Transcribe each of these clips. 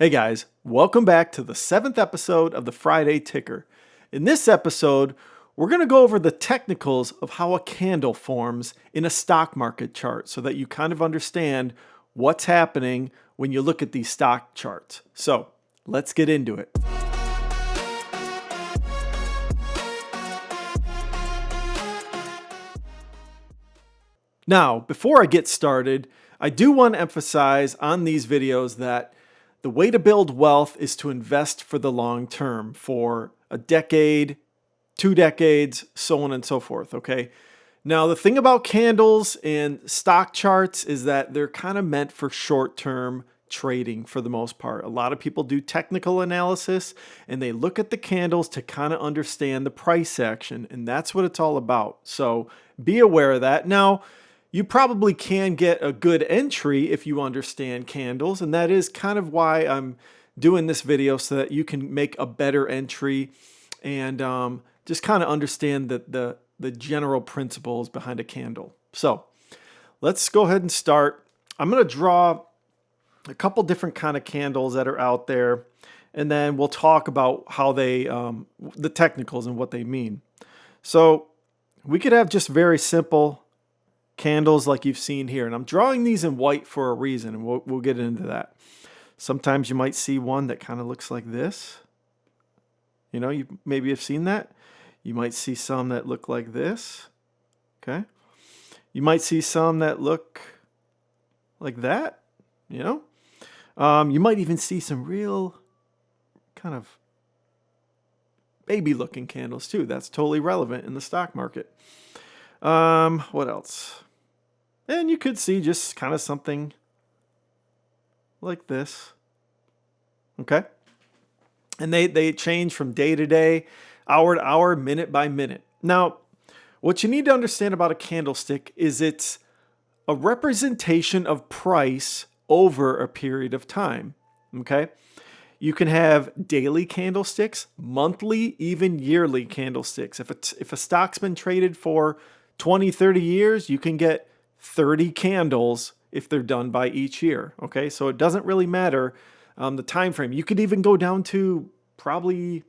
Hey guys, welcome back to the 7th episode of the Friday Ticker. In this episode, we're going to go over the technicals of how a candle forms in a stock market chart so that you kind of understand what's happening when you look at these stock charts. So, let's get into it. Now, before I get started, I do want to emphasize on these videos that the way to build wealth is to invest for the long term, for a decade, 2 decades, so on and so forth, okay? Now, the thing about candles and stock charts is that they're kind of meant for short-term trading for the most part. A lot of people do technical analysis and they look at the candles to kind of understand the price action, and that's what it's all about. So be aware of that. Now, you probably can get a good entry if you understand candles, and that is kind of why I'm doing this video, so that you can make a better entry and just kind of understand the general principles behind a candle. So let's go ahead and start. I'm going to draw a couple different kind of candles that are out there, and then we'll talk about how they, the technicals and what they mean. So we could have just very simple candles like you've seen here, and I'm drawing these in white for a reason, and we'll get into that. Sometimes you might see one that kind of looks like this. You know, you maybe have seen that. You might see some that look like this. Okay. You might see some that look like that. You know, you might even see some real kind of baby looking candles too. That's totally relevant in the stock market. What else? And you could see just kind of something like this. Okay. And they change from day to day, hour to hour, minute by minute. Now, what you need to understand about a candlestick is it's a representation of price over a period of time. Okay. You can have daily candlesticks, monthly, even yearly candlesticks. If a stock's been traded for 20, 30 years, you can get 30 candles if they're done by each year. Okay, so it doesn't really matter the time frame. You could even go down to probably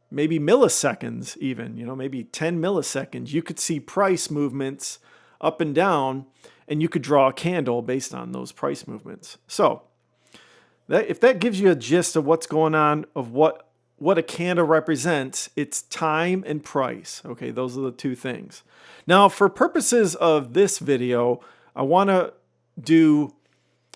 maybe milliseconds, even, you know, maybe 10 milliseconds. You could see price movements up and down, and you could draw a candle based on those price movements. So if that gives you a gist of what's going on, of what a candle represents, it's time and price. Okay, those are the two things. Now, for purposes of this video, I want to do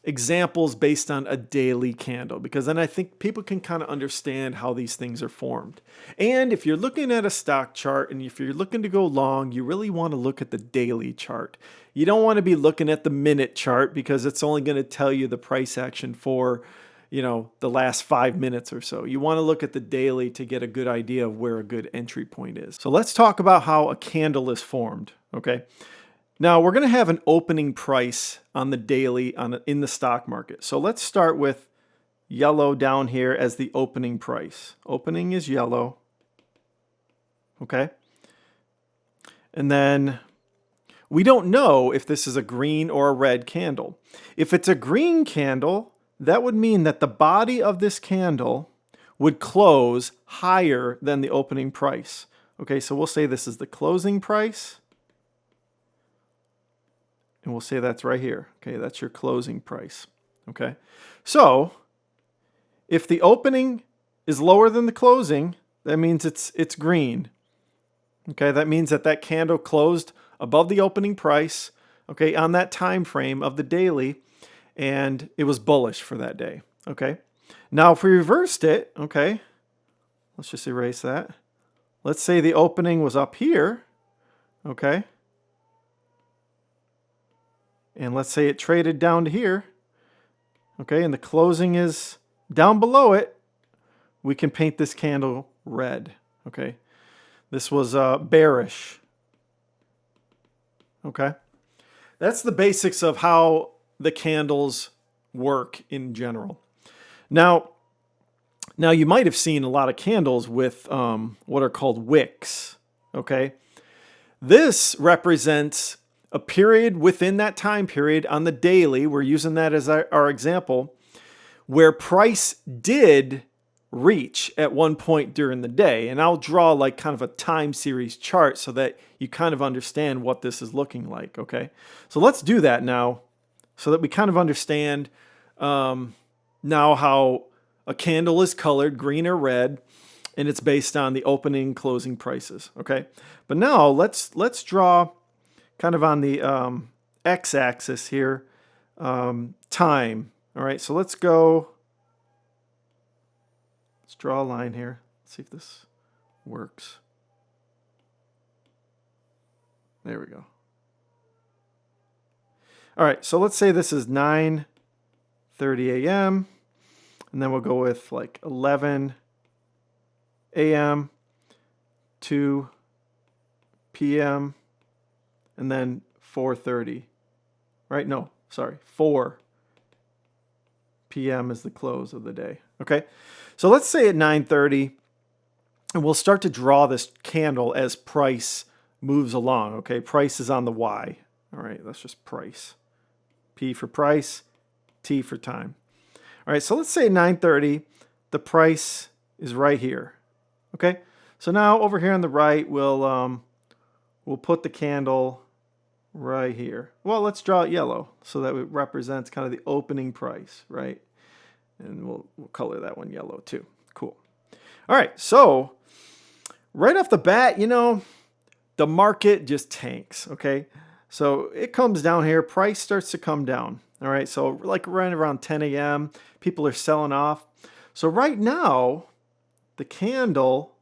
examples based on a daily candle, because then I think people can kind of understand how these things are formed. And if you're looking at a stock chart and if you're looking to go long, you really want to look at the daily chart. You don't want to be looking at the minute chart, because it's only going to tell you the price action for, you know, the last 5 minutes or so. You want to look at the daily to get a good idea of where a good entry point is. So let's talk about how a candle is formed, okay? Now, we're going to have an opening price on the daily in the stock market. So let's start with yellow down here as the opening price. Opening is yellow, okay? And then we don't know if this is a green or a red candle. If it's a green candle, that would mean that the body of this candle would close higher than the opening price. Okay, so we'll say this is the closing price. And we'll say that's right here. Okay, that's your closing price. Okay, so if the opening is lower than the closing, that means it's green. Okay, that means that candle closed above the opening price, okay, on that time frame of the daily, and it was bullish for that day. Okay, now if we reversed it, okay, let's just erase that. Let's say the opening was up here, okay, and let's say it traded down to here, okay, and the closing is down below it. We can paint this candle red. Okay, this was bearish. Okay, that's the basics of how the candles work in general. Now you might have seen a lot of candles with what are called wicks. Okay, this represents a period within that time period on the daily. We're using that as our example, where price did reach at one point during the day. And I'll draw like kind of a time series chart so that you kind of understand what this is looking like, okay? So let's do that now so that we kind of understand now how a candle is colored, green or red, and it's based on the opening, closing prices, okay? But now let's draw kind of on the x-axis here, time, all right? So let's go. Let's draw a line here. Let's see if this works. There we go. All right, so let's say this is 9:30 a.m. and then we'll go with like 11 a.m. 2 p.m. and then 4:30. Right? No, sorry, 4 p.m. is the close of the day. Okay, so let's say at 9:30, and we'll start to draw this candle as price moves along. Okay, price is on the Y. All right, that's just price. P for price, T for time. All right, so let's say 9:30, the price is right here. Okay, so now over here on the right, we'll put the candle right here. Well, let's draw it yellow so that it represents kind of the opening price, right? And we'll color that one yellow too. Cool. All right, so right off the bat, you know, the market just tanks, okay? So it comes down here, price starts to come down, all right? So like right around 10 a.m., people are selling off. So right now, the candle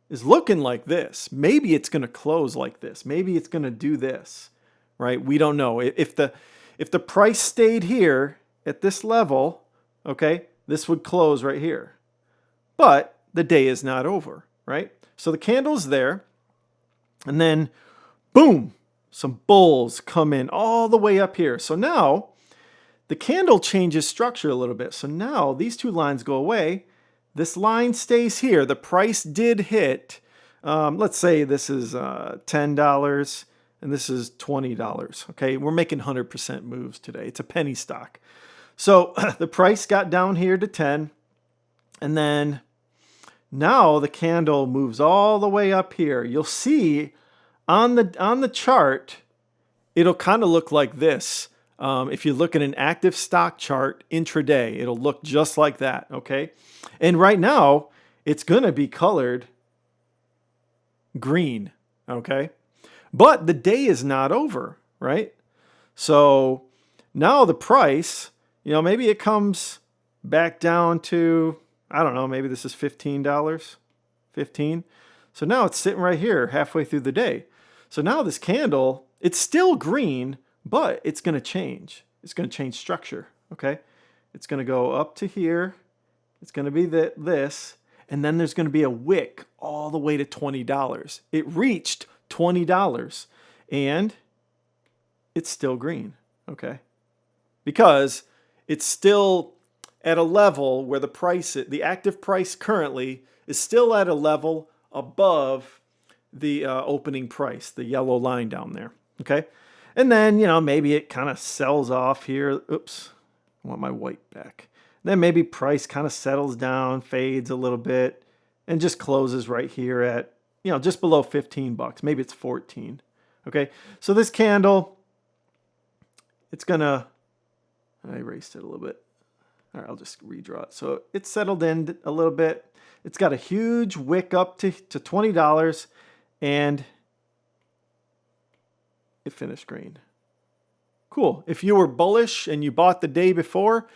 is looking like this. Maybe it's going to close like this. Maybe it's going to do this, right? We don't know. If the price stayed here at this level, okay, this would close right here. But the day is not over, right? So the candle's there, and then boom, some bulls come in all the way up here. So now the candle changes structure a little bit. So now these two lines go away. This line stays here. The price did hit, let's say this is $10 and this is $20, okay? We're making 100% moves today. It's a penny stock. So the price got down here to 10, and then now the candle moves all the way up here. You'll see on the chart, it'll kind of look like this. If you look at an active stock chart intraday, it'll look just like that, okay? And right now, it's going to be colored green, okay? But the day is not over, right? So now the price, you know, maybe it comes back down to, I don't know, maybe this is $15, 15. So now it's sitting right here halfway through the day. So now this candle, it's still green, but it's going to change. It's going to change structure, okay? It's going to go up to here. It's going to be this, and then there's going to be a wick all the way to $20. It reached $20, and it's still green, okay? Because it's still at a level where the price, the active price currently is still at a level above the opening price, the yellow line down there, okay? And then, you know, maybe it kind of sells off here. Oops, I want my white back. Then maybe price kind of settles down, fades a little bit, and just closes right here at, you know, just below 15 bucks. Maybe it's 14, okay? So this candle, it's gonna, I erased it a little bit. All right, I'll just redraw it. So it's settled in a little bit. It's got a huge wick up to $20, and it finished green. Cool. If you were bullish and you bought the day before,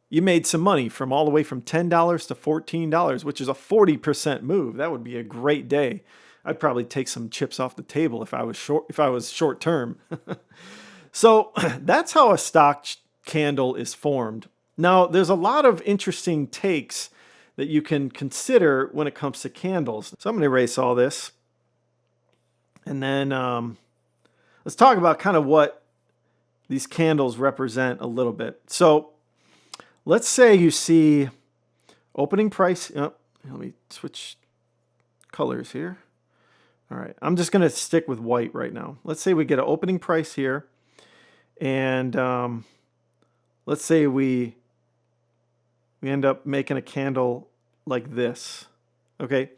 you made some money from all the way from $10 to $14, which is a 40% move. That would be a great day. I'd probably take some chips off the table if I was short term. So that's how a stock candle is formed. Now, there's a lot of interesting takes that you can consider when it comes to candles. So I'm going to erase all this. And then let's talk about kind of what these candles represent a little bit. So let's say you see opening price. Oh, let me switch colors here. All right, I'm just going to stick with white right now. Let's say we get an opening price here. And let's say we we end up making a candle like this. Okay.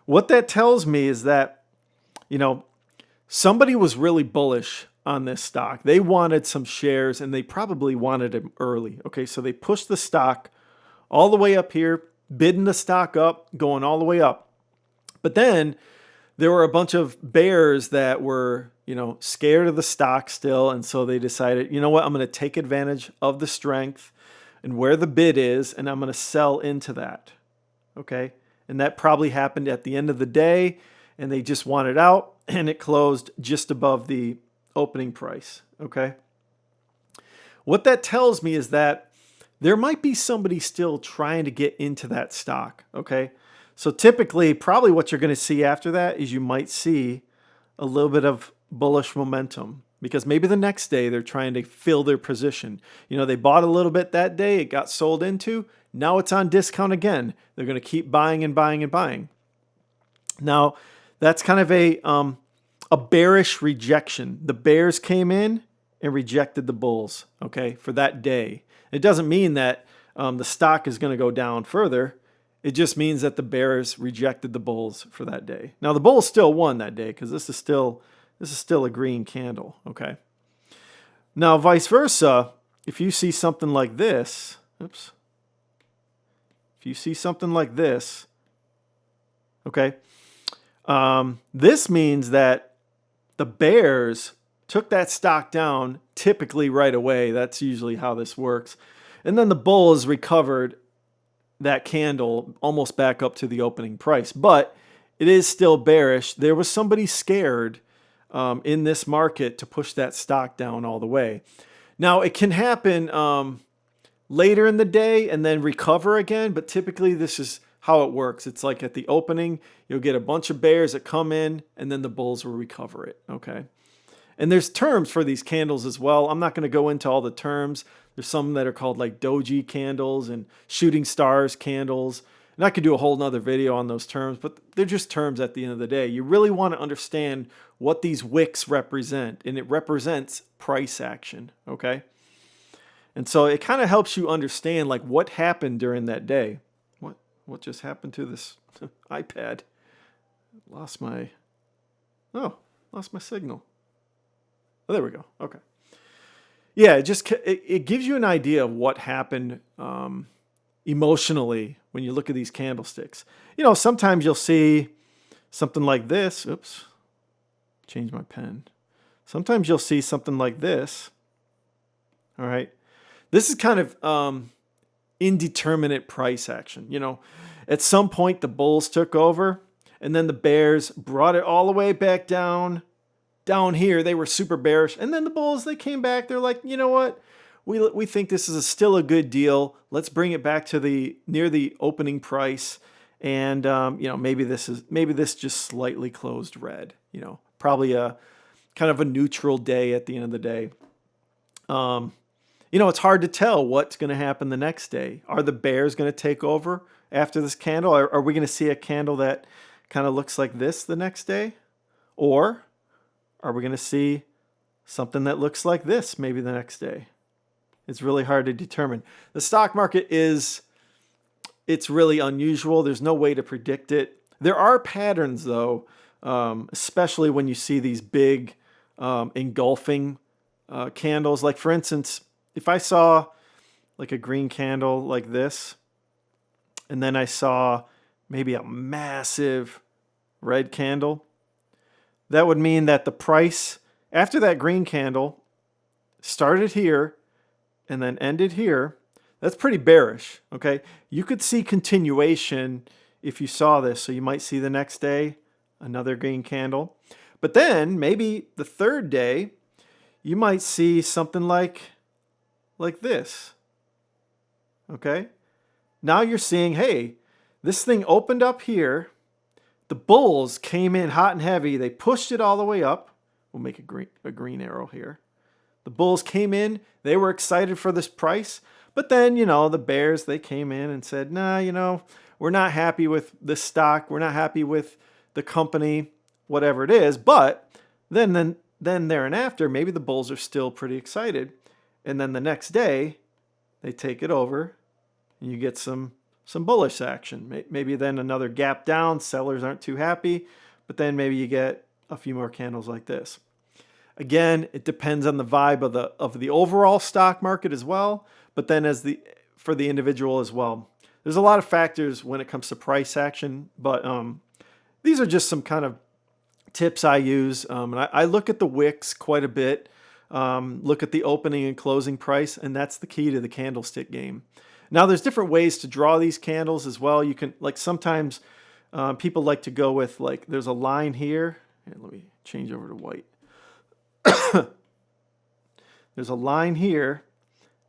What that tells me is that, you know, somebody was really bullish on this stock. They wanted some shares and they probably wanted them early. Okay. So they pushed the stock all the way up here, bidding the stock up, going all the way up. But then there were a bunch of bears that were, you know, scared of the stock still. And so they decided, you know what, I'm going to take advantage of the strength and where the bid is, and I'm going to sell into that. Okay. And that probably happened at the end of the day, and they just wanted out, and it closed just above the opening price. Okay. What that tells me is that there might be somebody still trying to get into that stock. Okay. So typically, probably what you're going to see after that is you might see a little bit of bullish momentum, because maybe the next day they're trying to fill their position. You know, they bought a little bit that day, it got sold into, now it's on discount again. They're going to keep buying and buying and buying. Now, that's kind of a bearish rejection. The bears came in and rejected the bulls, okay, for that day. It doesn't mean that the stock is going to go down further. It just means that the bears rejected the bulls for that day. Now the bulls still won that day because this is still a green candle, okay? Now vice versa, if you see something like this, oops. If you see something like this, okay, this means that the bears took that stock down typically right away. That's usually how this works. And then the bulls recovered that candle almost back up to the opening price, but it is still bearish. There was somebody scared in this market to push that stock down all the way. Now it can happen later in the day and then recover again, but typically this is how it works. It's like at the opening, you'll get a bunch of bears that come in and then the bulls will recover it, okay? And there's terms for these candles as well. I'm not going to go into all the terms. There's some that are called like doji candles and shooting stars candles. And I could do a whole nother video on those terms, but they're just terms at the end of the day. You really want to understand what these wicks represent, and it represents price action, okay? And so it kind of helps you understand like what happened during that day. What just happened to this iPad? Lost my signal. Oh, there we go. Okay. Yeah, it gives you an idea of what happened emotionally when you look at these candlesticks. You know, sometimes you'll see something like this. Oops, change my pen. Sometimes you'll see something like this. All right. This is kind of indeterminate price action. You know, at some point the bulls took over, and then the bears brought it all the way back down here. They were super bearish, and then the bulls, they came back. They're like, you know what, we think this is still a good deal. Let's bring it back to near the opening price, and you know, maybe this just slightly closed red. You know, probably a kind of a neutral day at the end of the day. You know, it's hard to tell what's going to happen the next day. Are the bears going to take over after this candle? Are we going to see a candle that kind of looks like this the next day? Or are we going to see something that looks like this maybe the next day? It's really hard to determine. The stock market it's really unusual. There's no way to predict it. There are patterns though, especially when you see these big engulfing candles. Like for instance, if I saw like a green candle like this, and then I saw maybe a massive red candle, that would mean that the price after that green candle started here and then ended here. That's pretty bearish, okay? You could see continuation if you saw this. So you might see the next day another green candle. But then maybe the third day, you might see something like this, okay? Now you're seeing, hey, this thing opened up here. The bulls came in hot and heavy. They pushed it all the way up. We'll make a green arrow here. The bulls came in. They were excited for this price. But then, you know, the bears, they came in and said, nah, you know, we're not happy with this stock. We're not happy with the company, whatever it is. But then there and after, maybe the bulls are still pretty excited. And then the next day, they take it over and you get some bullish action. Maybe then another gap down, sellers aren't too happy, but then maybe you get a few more candles like this. Again, it depends on the vibe of the overall stock market as well, but then for the individual as well. There's a lot of factors when it comes to price action, but these are just some kind of tips I use. And I look at the wicks quite a bit, look at the opening and closing price, and that's the key to the candlestick game. Now, there's different ways to draw these candles as well. You can, like, sometimes people like to go with, like, there's a line here. Here, let me change over to white. There's a line here,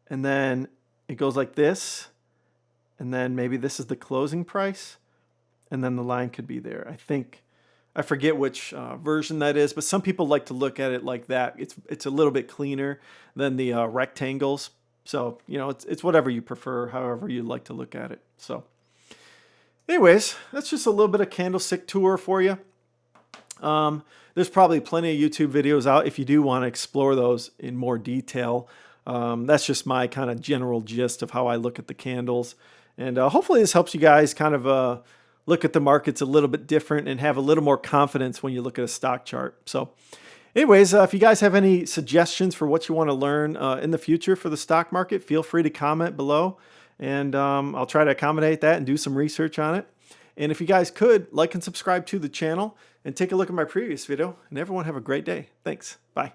and then it goes like this, and then maybe this is the closing price, and then the line could be there. I forget which version that is, but some people like to look at it like that. It's a little bit cleaner than the rectangles. So, you know, it's whatever you prefer, however you like to look at it. So anyways, that's just a little bit of candlestick tour for you. There's probably plenty of YouTube videos out if you do want to explore those in more detail. That's just my kind of general gist of how I look at the candles. And hopefully this helps you guys kind of look at the markets a little bit different and have a little more confidence when you look at a stock chart. So anyways, if you guys have any suggestions for what you want to learn in the future for the stock market, feel free to comment below. And I'll try to accommodate that and do some research on it. And if you guys could, like and subscribe to the channel and take a look at my previous video. And everyone have a great day. Thanks. Bye.